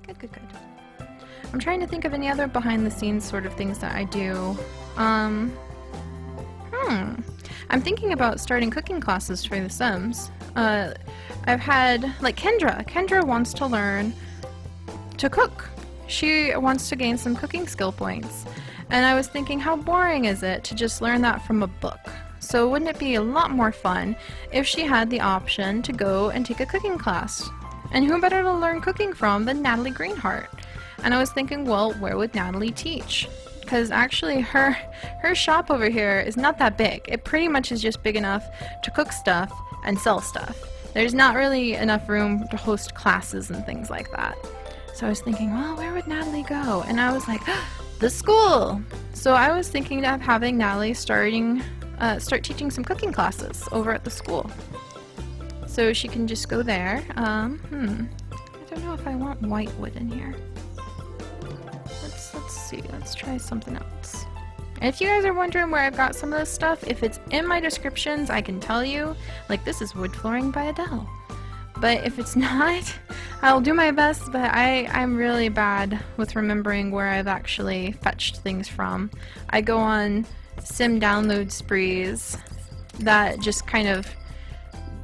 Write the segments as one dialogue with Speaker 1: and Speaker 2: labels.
Speaker 1: Good, good, good. I'm trying to think of any other behind-the-scenes sort of things that I do. I'm thinking about starting cooking classes for The Sims. I've had, like, Kendra. Kendra wants to learn to cook. She wants to gain some cooking skill points. And I was thinking, how boring is it to just learn that from a book? So wouldn't it be a lot more fun if she had the option to go and take a cooking class? And who better to learn cooking from than Natalie Greenheart? And I was thinking, well, where would Natalie teach? Because actually her shop over here is not that big. It pretty much is just big enough to cook stuff and sell stuff. There's not really enough room to host classes and things like that. So I was thinking, well, where would Natalie go? And I was like, the school! So I was thinking of having Natalie start teaching some cooking classes over at the school. So she can just go there. I don't know if I want white wood in here. Let's see, let's try something else. And if you guys are wondering where I've got some of this stuff, if it's in my descriptions, I can tell you. Like, this is wood flooring by Adele. But if it's not, I'll do my best, but I'm really bad with remembering where I've actually fetched things from. I go on sim download sprees that just kind of,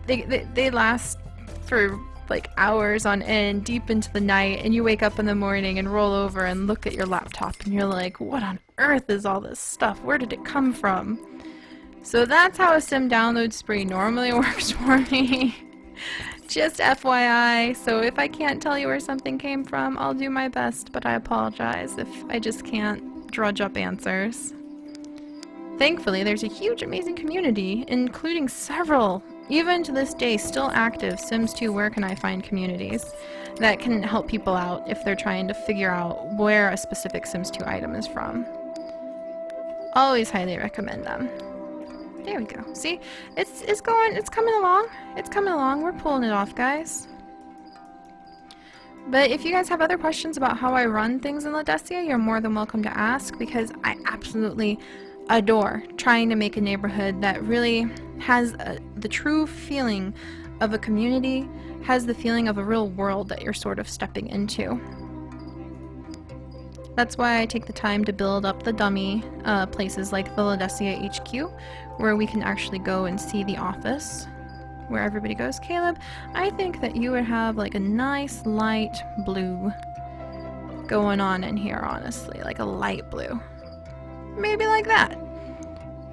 Speaker 1: they last for like hours on end, deep into the night, and you wake up in the morning and roll over and look at your laptop and you're like, what on earth is all this stuff? Where did it come from? So that's how a sim download spree normally works for me. Just FYI, so if I can't tell you where something came from, I'll do my best, but I apologize if I just can't drudge up answers. Thankfully, there's a huge, amazing community, including several, even to this day, still active Sims 2 Where Can I Find communities that can help people out if they're trying to figure out where a specific Sims 2 item is from. Always highly recommend them. There we go. See? It's coming along. It's coming along. We're pulling it off, guys. But if you guys have other questions about how I run things in Ledesia, you're more than welcome to ask, because I absolutely adore trying to make a neighborhood that really has the true feeling of a community, has the feeling of a real world that you're sort of stepping into. That's why I take the time to build up the dummy places like the Ledesia HQ, where we can actually go and see the office where everybody goes. Caleb, I think that you would have like a nice light blue going on in here, honestly, like a light blue. Maybe like that.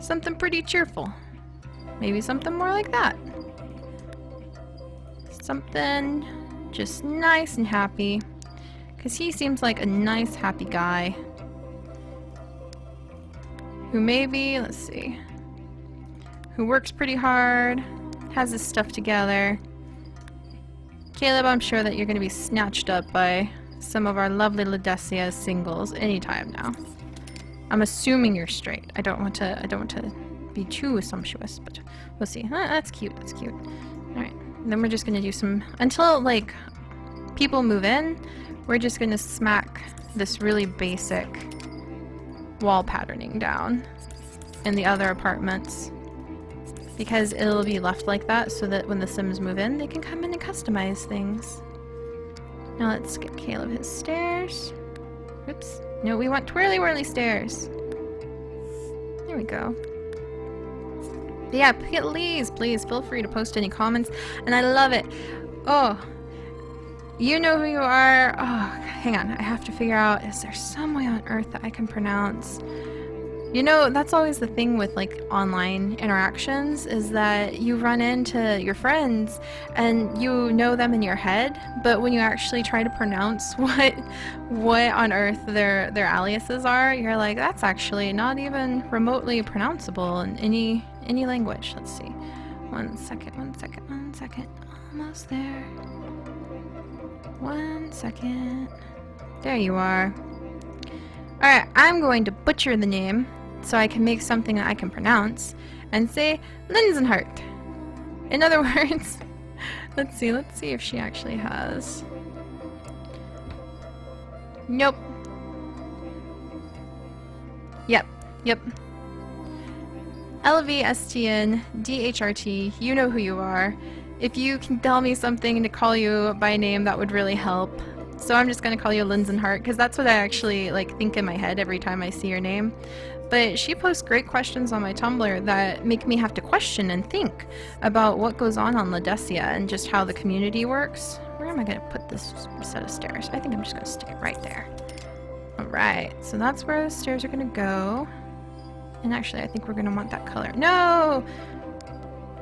Speaker 1: Something pretty cheerful. Maybe something more like that. Something just nice and happy. Because he seems like a nice, happy guy. Who maybe, let's see, who works pretty hard, has his stuff together. Caleb, I'm sure that you're going to be snatched up by some of our lovely Ledesia singles anytime now. I'm assuming you're straight. I don't want to be too assumptuous, but we'll see. That's cute. That's cute. All right. Then we're just gonna do some until like people move in. We're just gonna smack this really basic wall patterning down in the other apartments, because it'll be left like that so that when the Sims move in, they can come in and customize things. Now let's get Caleb his stairs. Oops. No, we want twirly whirly stairs. There we go. But yeah, please feel free to post any comments, and I love it. Oh, you know who you are. Oh, hang on, I have to figure out, is there some way on earth that I can pronounce? You know, that's always the thing with like online interactions, is that you run into your friends and you know them in your head, but when you actually try to pronounce what on earth their aliases are, you're like, that's actually not even remotely pronounceable in any language. Let's see. One second. Almost there. 1 second. There you are. Alright, I'm going to butcher the name so I can make something that I can pronounce and say Linsenhart. In other words, let's see if she actually has. Nope. Yep. LVSTN DHRT, you know who you are. If you can tell me something to call you by name, that would really help. So I'm just gonna call you Linsenhart because that's what I actually like think in my head every time I see your name. But she posts great questions on my Tumblr that make me have to question and think about what goes on Ledesia and just how the community works. Where am I gonna put this set of stairs? I think I'm just gonna stick it right there. Alright, so that's where the stairs are gonna go. And actually, I think we're gonna want that color. No!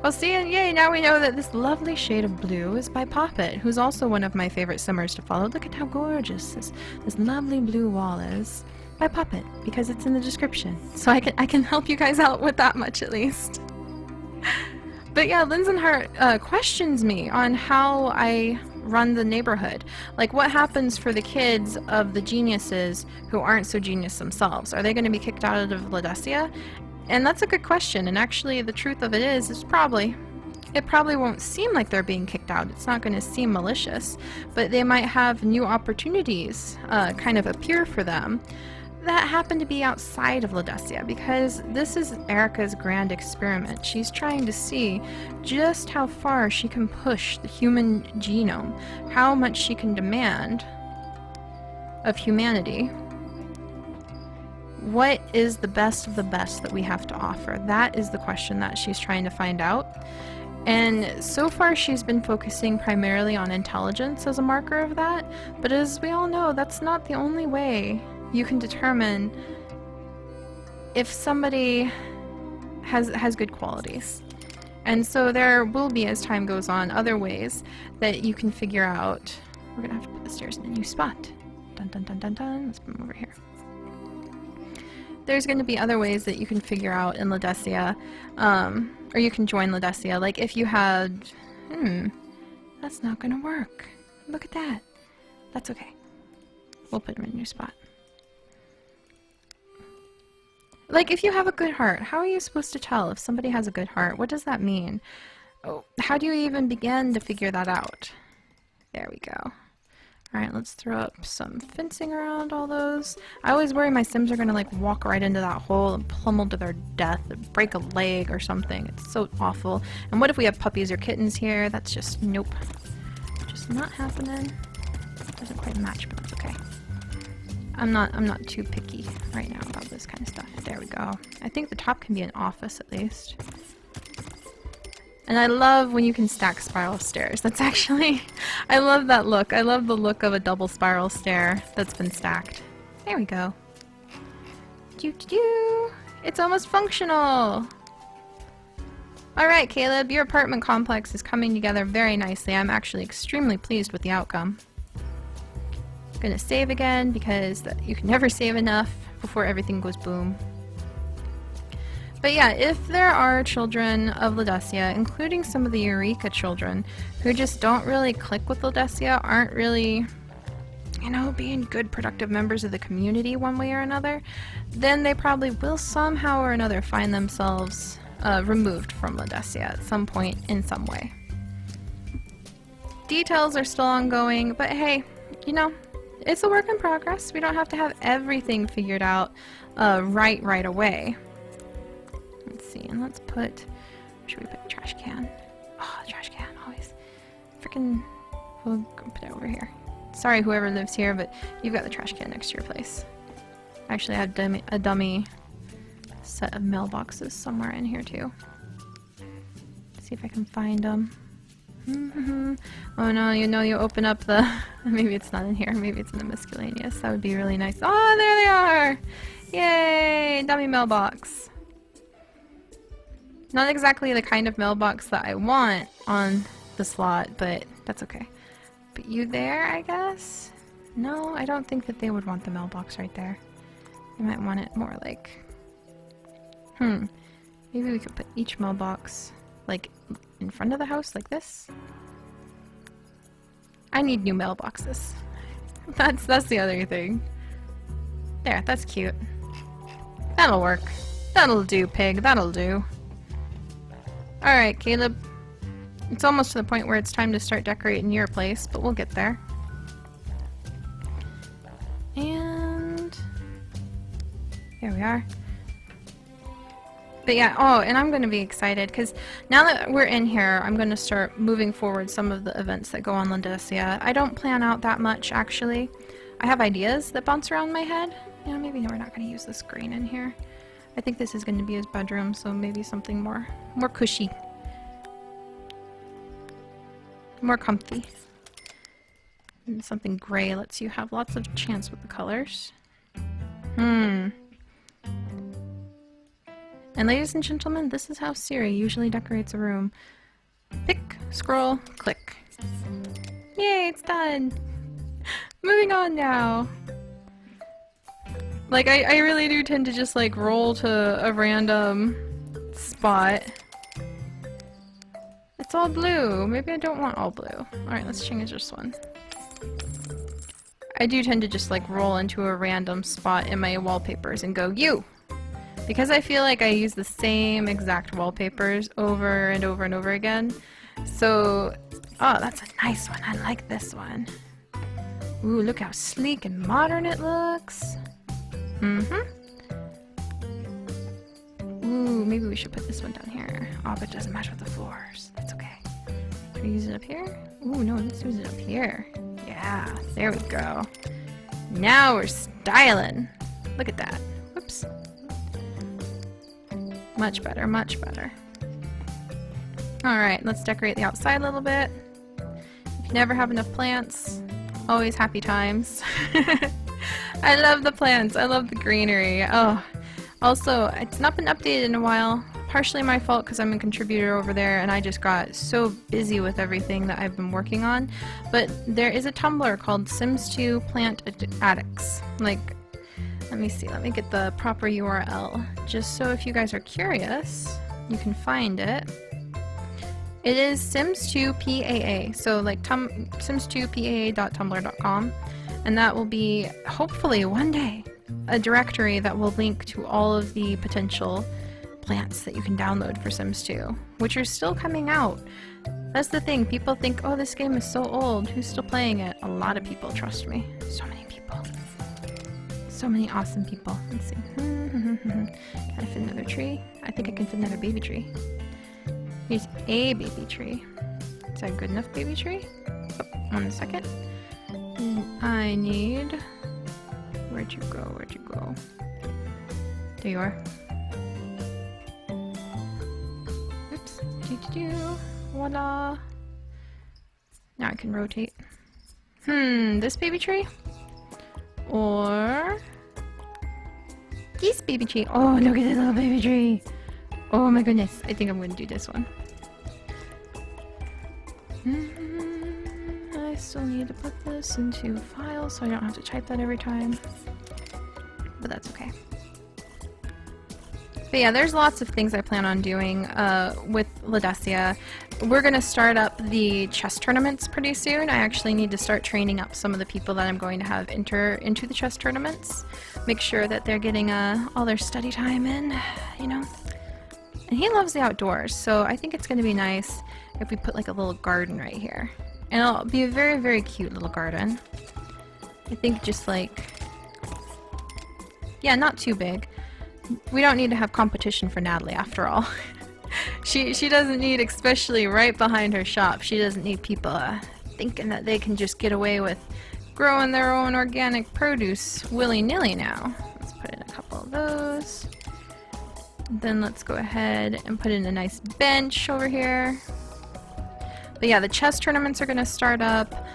Speaker 1: Well, see, yay, now we know that this lovely shade of blue is by Poppet, who's also one of my favorite simmers to follow. Look at how gorgeous this lovely blue wall is. By Poppet, because it's in the description. So I can help you guys out with that much at least. But yeah, Linsenhart questions me on how I run the neighborhood. Like, what happens for the kids of the geniuses who aren't so genius themselves? Are they going to be kicked out of Ledesia? And that's a good question, and actually the truth of it is probably. It probably won't seem like they're being kicked out. It's not going to seem malicious, but they might have new opportunities kind of appear for them that happen to be outside of Ledesia, because this is Eureka's grand experiment. She's trying to see just how far she can push the human genome, how much she can demand of humanity. What is the best of the best that we have to offer? That is the question that she's trying to find out. And so far she's been focusing primarily on intelligence as a marker of that, but as we all know, that's not the only way you can determine if somebody has good qualities. And so there will be, as time goes on, other ways that you can figure out. We're gonna have to put the stairs in a new spot. Dun dun dun dun dun. Let's put them over here. There's going to be other ways that you can figure out in Ledesia, or you can join Ledesia. Like if you had, that's not going to work. Look at that. That's okay. We'll put them in a new spot. Like if you have a good heart, how are you supposed to tell if somebody has a good heart? What does that mean? Oh, how do you even begin to figure that out? There we go. Alright, let's throw up some fencing around all those. I always worry my Sims are gonna like walk right into that hole and pummel to their death and break a leg or something. It's so awful. And what if we have puppies or kittens here? That's just, nope. Just not happening. Doesn't quite match, but that's okay. I'm not too picky right now about this kind of stuff. There we go. I think the top can be an office at least. And I love when you can stack spiral stairs. That's actually, I love that look. I love the look of a double spiral stair that's been stacked. There we go. Doo-doo-doo. It's almost functional. Alright, Caleb, your apartment complex is coming together very nicely. I'm actually extremely pleased with the outcome. I'm gonna save again because you can never save enough before everything goes boom. But yeah, if there are children of Ledesia, including some of the Eureka children, who just don't really click with Ledesia, aren't really, you know, being good, productive members of the community one way or another, then they probably will somehow or another find themselves removed from Ledesia at some point in some way. Details are still ongoing, but hey, you know, it's a work in progress. We don't have to have everything figured out right away. Let's see, and let's put, where should we put the trash can? Oh, the trash can, always. Freaking, we'll go put it over here. Sorry whoever lives here, but you've got the trash can next to your place. Actually, I have a dummy set of mailboxes somewhere in here too. Let's see if I can find them. Oh no, you know, you open up the, maybe it's not in here, maybe it's in the miscellaneous. That would be really nice. Oh, there they are! Yay! Dummy mailbox. Not exactly the kind of mailbox that I want on the slot, but that's okay. But you there, I guess? No, I don't think that they would want the mailbox right there. They might want it more like... Maybe we could put each mailbox, like, in front of the house, like this? I need new mailboxes. That's the other thing. There, that's cute. That'll work. That'll do, pig. That'll do. Alright, Caleb. It's almost to the point where it's time to start decorating your place, but we'll get there. And... here we are. But yeah, oh, and I'm going to be excited because now that we're in here, I'm going to start moving forward some of the events that go on Ledesia. I don't plan out that much, actually. I have ideas that bounce around my head. Yeah, maybe we're not going to use this green in here. I think this is going to be his bedroom, so maybe something more cushy. More comfy. And something gray lets you have lots of chance with the colors. And ladies and gentlemen, this is how Seri usually decorates a room. Pick, scroll, click. Yay, it's done! Moving on now! Like, I really do tend to just, like, roll to a random spot. It's all blue. Maybe I don't want all blue. Alright, let's change this one. I do tend to just, like, roll into a random spot in my wallpapers and go, you! Because I feel like I use the same exact wallpapers over and over and over again. So, oh, that's a nice one. I like this one. Ooh, look how sleek and modern it looks. Ooh, maybe we should put this one down here. Oh, but it doesn't match with the floors. That's okay. Can we use it up here? Ooh, no, let's use it up here. Yeah, there we go. Now we're styling. Look at that. Whoops. Much better, much better. Alright, let's decorate the outside a little bit. If you never have enough plants, always happy times. I love the plants. I love the greenery. Oh, also, it's not been updated in a while. Partially my fault because I'm a contributor over there and I just got so busy with everything that I've been working on. But there is a Tumblr called Sims 2 Plant Addicts. Like, let me see, let me get the proper URL, just so if you guys are curious, you can find it. It is sims2paa, so like sims2paa.tumblr.com, and that will be, hopefully one day, a directory that will link to all of the potential plants that you can download for Sims 2, which are still coming out. That's the thing, people think, oh, this game is so old, who's still playing it? A lot of people, trust me. So many people. So many awesome people. Let's see. Can I fit another tree? I think I can fit another baby tree. Here's a baby tree. Is that a good enough baby tree? Oh, 1 second. And I need... Where'd you go? Where'd you go? There you are. Oops. Voila. Now I can rotate. This baby tree? Or this baby tree. Oh, look at this little baby tree. Oh my goodness. I think I'm going to do this one. I still need to put this into file so I don't have to type that every time. But that's okay. But yeah, there's lots of things I plan on doing with Ledesia. We're going to start up the chess tournaments pretty soon. I actually need to start training up some of the people that I'm going to have enter into the chess tournaments. Make sure that they're getting all their study time in, you know. And he loves the outdoors, so I think it's going to be nice if we put like a little garden right here. And it'll be a very, very cute little garden. I think just like... yeah, not too big. We don't need to have competition for Natalie after all. She doesn't need, especially right behind her shop, she doesn't need people thinking that they can just get away with growing their own organic produce willy-nilly now. Let's put in a couple of those. Then let's go ahead and put in a nice bench over here. But yeah, the chess tournaments are going to start up.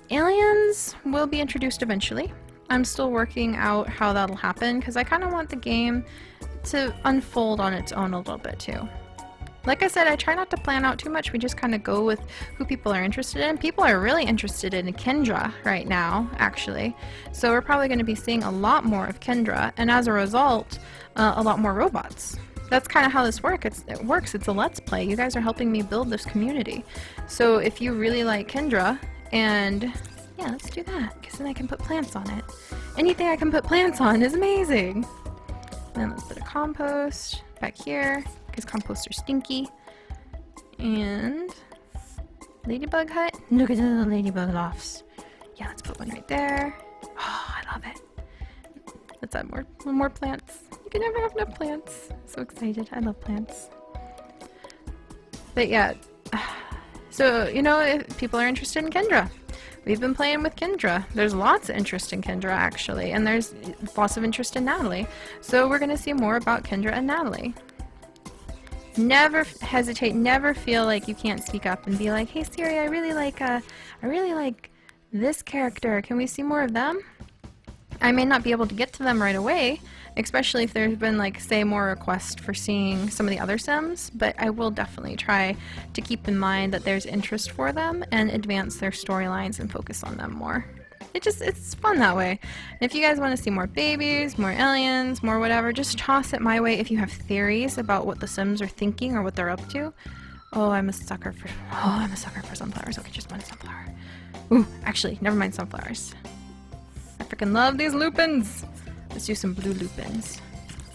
Speaker 1: Aliens will be introduced eventually. I'm still working out how that'll happen because I kind of want the game to unfold on its own a little bit too. Like I said, I try not to plan out too much. We just kind of go with who people are interested in. People are really interested in Kendra right now, actually. So we're probably going to be seeing a lot more of Kendra, and as a result, a lot more robots. That's kind of how this works. It works. It's a let's play. You guys are helping me build this community. So if you really like Kendra, and yeah, let's do that, because then I can put plants on it. Anything I can put plants on is amazing. Then let's put a compost back here, because composts are stinky. And ladybug hut. Look at the little ladybug lofts. Yeah, let's put one right there. Oh, I love it. Let's add more plants. Look can never have enough plants. So excited. I love plants. But yeah, so, you know, if people are interested in Kendra, we've been playing with Kendra. There's lots of interest in Kendra, actually, and there's lots of interest in Natalie. So we're going to see more about Kendra and Natalie. Never hesitate, never feel like you can't speak up and be like, hey Seri, I really like this character. Can we see more of them? I may not be able to get to them right away, especially if there's been, like, say, more requests for seeing some of the other Sims, but I will definitely try to keep in mind that there's interest for them and advance their storylines and focus on them more. It's fun that way. And if you guys want to see more babies, more aliens, more whatever, just toss it my way if you have theories about what the Sims are thinking or what they're up to. Oh, I'm a sucker for sunflowers. Okay, just one sunflower. Ooh, actually, never mind sunflowers. I freaking love these lupins! Let's do some blue lupins.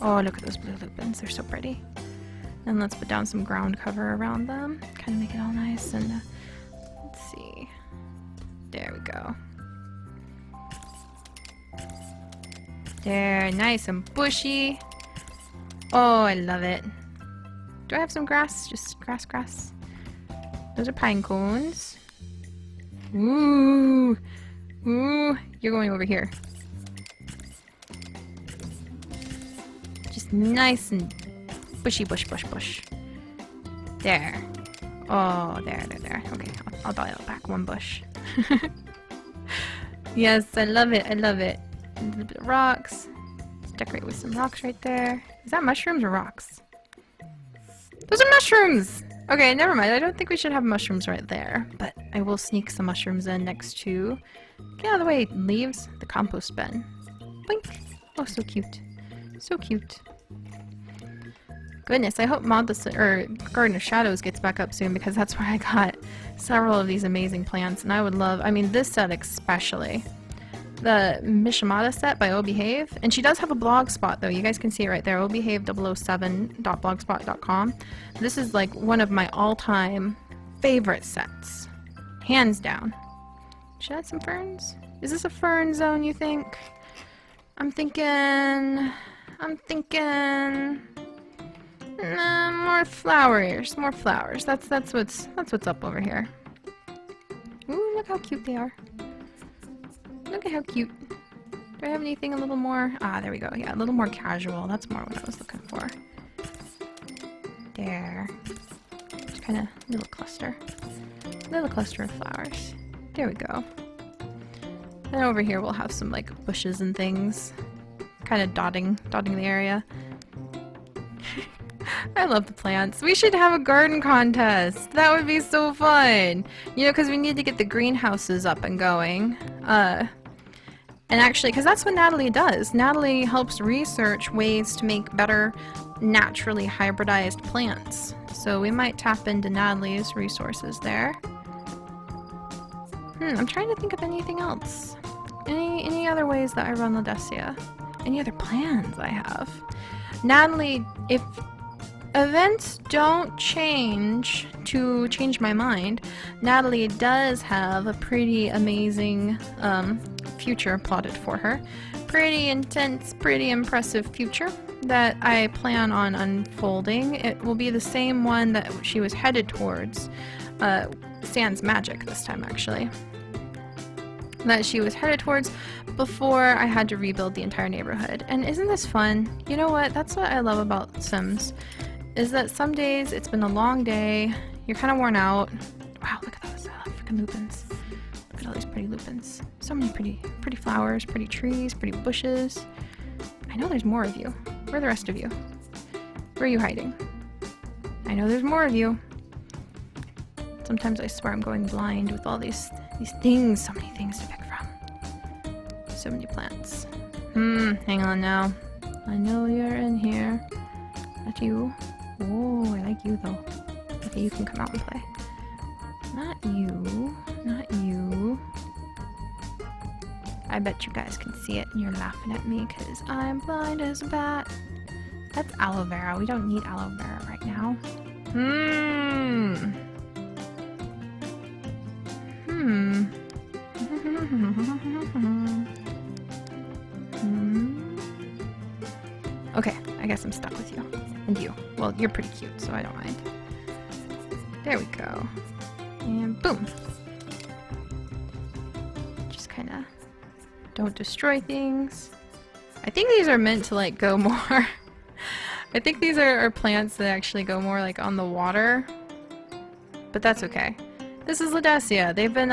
Speaker 1: Oh, look at those blue lupins. They're so pretty. And let's put down some ground cover around them. Kind of make it all nice and, let's see. There we go. There, nice and bushy. Oh, I love it. Do I have some grass? Just grass. Those are pine cones. Ooh. Ooh, you're going over here. Just nice and bushy, bush. There. Oh, there. Okay, I'll dial it back one bush. Yes, I love it. A little bit of rocks. Let's decorate with some rocks right there. Is that mushrooms or rocks? Those are mushrooms! Okay, never mind. I don't think we should have mushrooms right there, but I will sneak some mushrooms in next to... Get out of the way, leaves. The compost bin. Blink! Oh, so cute. So cute. Goodness, I hope Garden of Shadows gets back up soon, because that's where I got several of these amazing plants, and I would love... I mean, this set especially. The Mishaps set by Obehave. And she does have a blog spot, though. You guys can see it right there. obehave007.blogspot.com. This is, like, one of my all-time favorite sets. Hands down. Should I add some ferns? Is this a fern zone, you think? I'm thinking... more flowers. More flowers. That's what's up over here. Ooh, look how cute they are. Look at how cute. Do I have anything a little more? Ah, there we go. Yeah, a little more casual. That's more what I was looking for. There. Just kind of little cluster. Little cluster of flowers. There we go. And over here we'll have some, like, bushes and things. Kind of dotting the area. I love the plants. We should have a garden contest. That would be so fun. You know, because we need to get the greenhouses up and going. And actually, because that's what Natalie does. Natalie helps research ways to make better naturally hybridized plants. So we might tap into Natalie's resources there. I'm trying to think of anything else. Any other ways that I run Ledesia? Any other plans I have? Natalie, if events don't change to change my mind, Natalie does have a pretty amazing future plotted for her. Pretty intense, pretty impressive future that I plan on unfolding. It will be the same one that she was headed towards, Sans Magic this time actually. That she was headed towards before I had to rebuild the entire neighborhood. And isn't this fun? You know what? That's what I love about Sims. Is that some days it's been a long day, you're kind of worn out. Wow, look at those freaking lupins. Look at all these pretty lupins. So many pretty flowers, pretty trees, pretty bushes. I know there's more of you. Where are the rest of you? Where are you hiding? I know there's more of you. Sometimes I swear I'm going blind with all these things. So many things to pick from. So many plants. Hang on now. I know you're in here. Not you. Oh, I like you though. Okay, you can come out and play. Not you. Not you. I bet you guys can see it and you're laughing at me because I'm blind as a bat. That's aloe vera. We don't need aloe vera right now. Okay, I guess I'm stuck with you. And you. Well, you're pretty cute, so I don't mind. There we go. And boom. Just kind of don't destroy things. I think these are meant to like go more. I think these are plants that actually go more like on the water. But that's okay. This is Ledesia. They've been,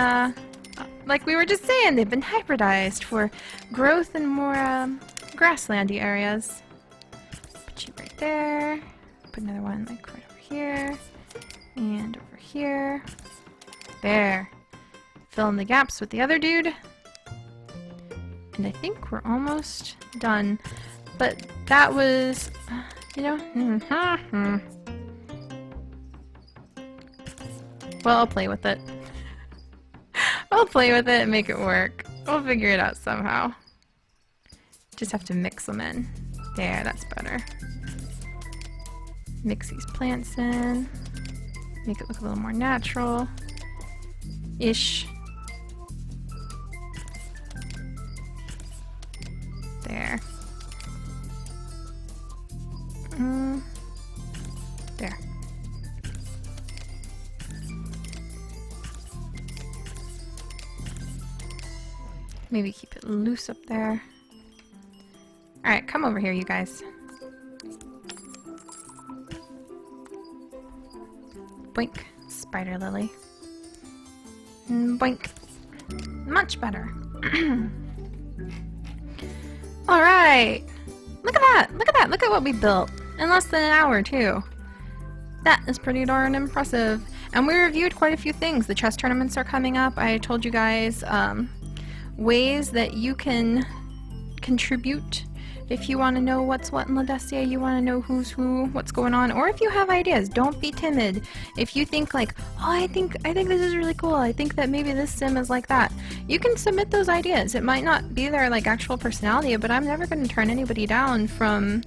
Speaker 1: like we were just saying, they've been hybridized for growth in more grasslandy areas. Put you right there. Put another one like right over here. And over here. There. Fill in the gaps with the other dude. And I think we're almost done. But that was, you know, well, I'll play with it. I'll play with it and make it work. We'll figure it out somehow. Just have to mix them in. There, that's better. Mix these plants in. Make it look a little more natural-ish. There. There. Maybe keep it loose up there. Alright, come over here, you guys. Boink. Spider lily. Boink. Much better. Alright! Look at that! Look at that! Look at what we built! In less than an hour, too. That is pretty darn impressive. And we reviewed quite a few things. The chess tournaments are coming up. I told you guys ways that you can contribute if you want to know what's what in Ledesia, you want to know who's who, what's going on, or if you have ideas, don't be timid. If you think like, oh, I think this is really cool, I think that maybe this sim is like that, you can submit those ideas. It might not be their like actual personality, but I'm never going to turn anybody down from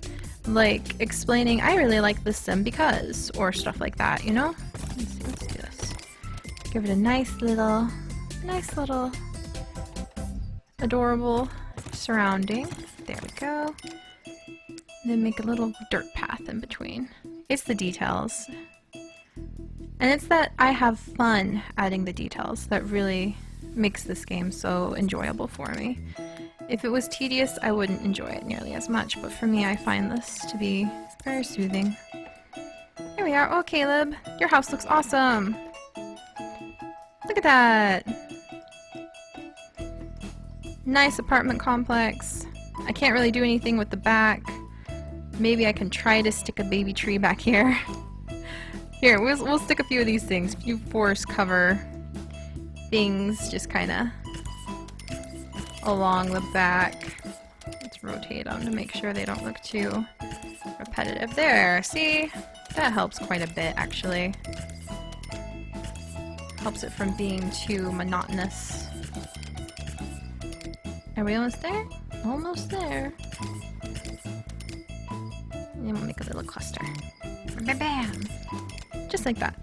Speaker 1: like explaining, I really like this sim because, or stuff like that, you know? Let's do this. Give it a nice little adorable surrounding. There we go. And then make a little dirt path in between. It's the details. And it's that I have fun adding the details that really makes this game so enjoyable for me. If it was tedious, I wouldn't enjoy it nearly as much, but for me, I find this to be very soothing. There we are. Oh, Caleb, your house looks awesome. Look at that. Nice apartment complex. I can't really do anything with the back. Maybe I can try to stick a baby tree back here. Here, we'll stick a few of these things. A few forest cover things just kind of along the back. Let's rotate them to make sure they don't look too repetitive. There, see? That helps quite a bit, actually. Helps it from being too monotonous. Are we almost there? Almost there. And we'll make a little cluster. Bam! Just like that.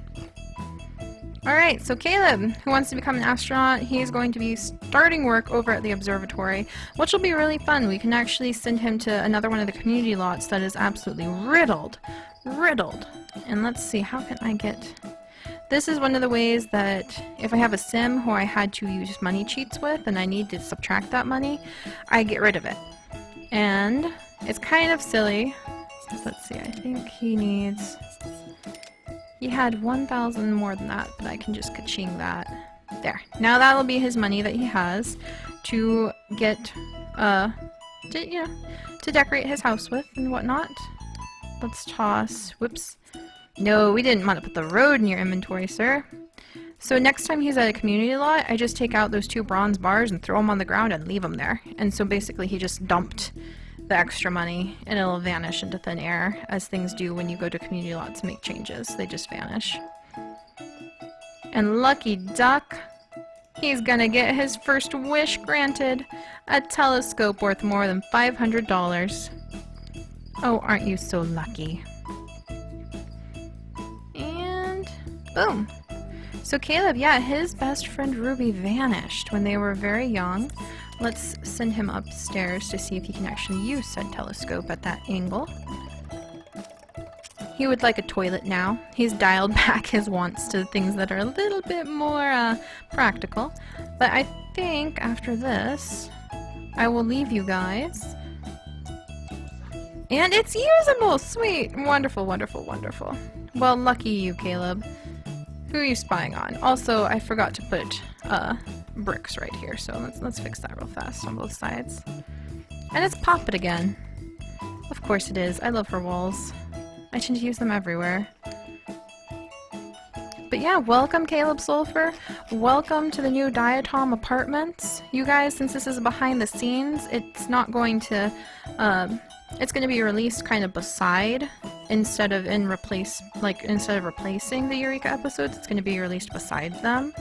Speaker 1: Alright, so Caleb, who wants to become an astronaut, he's going to be starting work over at the observatory, which will be really fun. We can actually send him to another one of the community lots that is absolutely riddled. And let's see, how can I get... This is one of the ways that if I have a sim who I had to use money cheats with and I need to subtract that money, I get rid of it. And it's kind of silly. Let's see, I think he needs... He had 1,000 more than that, but I can just ka-ching that. There. Now that'll be his money that he has to get, to decorate his house with and whatnot. Let's toss... Whoops. No, we didn't want to put the road in your inventory, sir. So next time he's at a community lot, I just take out those 2 bronze bars and throw them on the ground and leave them there. And so basically he just dumped the extra money and it'll vanish into thin air, as things do when you go to community lots and make changes. They just vanish. And lucky duck, he's gonna get his first wish granted. A telescope worth more than $500. Oh, aren't you so lucky? Boom. So Caleb, yeah, his best friend Ruby vanished when they were very young. Let's send him upstairs to see if he can actually use said telescope at that angle. He would like a toilet now. He's dialed back his wants to things that are a little bit more practical. But I think after this, I will leave you guys. And it's usable! Sweet! Wonderful, wonderful, wonderful. Well, lucky you, Caleb. Who are you spying on? Also, I forgot to put bricks right here, so let's fix that real fast on both sides. And it's popping again. Of course it is. I love her walls. I tend to use them everywhere. But yeah, welcome Caleb Sulfur. Welcome to the new Diatom apartments. You guys, since this is behind the scenes, it's not going to, it's going to be released kind of beside, instead of instead of replacing the Eureka episodes, it's going to be released beside them.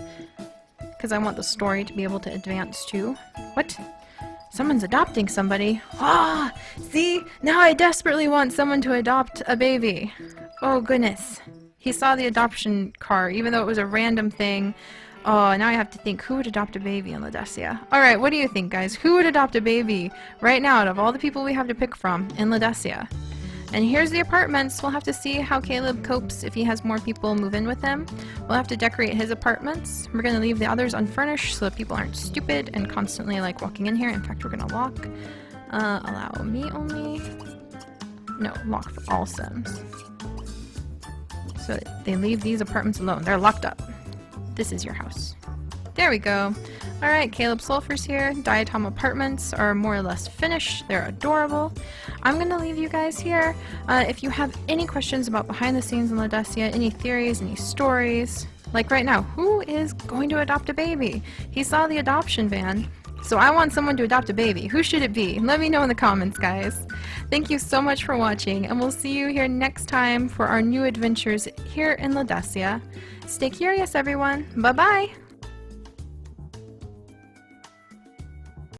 Speaker 1: Because I want the story to be able to advance too. What? Someone's adopting somebody. Ah! See? Now I desperately want someone to adopt a baby. Oh goodness. He saw the adoption car, even though it was a random thing. Oh, now I have to think, who would adopt a baby in Ledesia? Alright, what do you think, guys? Who would adopt a baby right now out of all the people we have to pick from in Ledesia? And here's the apartments. We'll have to see how Caleb copes if he has more people move in with him. We'll have to decorate his apartments. We're going to leave the others unfurnished so that people aren't stupid and constantly like walking in here. In fact, we're going to lock. Allow me only. No, lock for all Sims. So they leave these apartments alone. They're locked up. This is your house. There we go. Alright, Caleb Sulfur's here. Diatom apartments are more or less finished. They're adorable. I'm gonna leave you guys here. If you have any questions about behind the scenes in Ledesia, any theories, any stories, like right now, who is going to adopt a baby? He saw the adoption van, so I want someone to adopt a baby. Who should it be? Let me know in the comments, guys. Thank you so much for watching, and we'll see you here next time for our new adventures here in Ledesia. Stay curious, everyone. Bye-bye!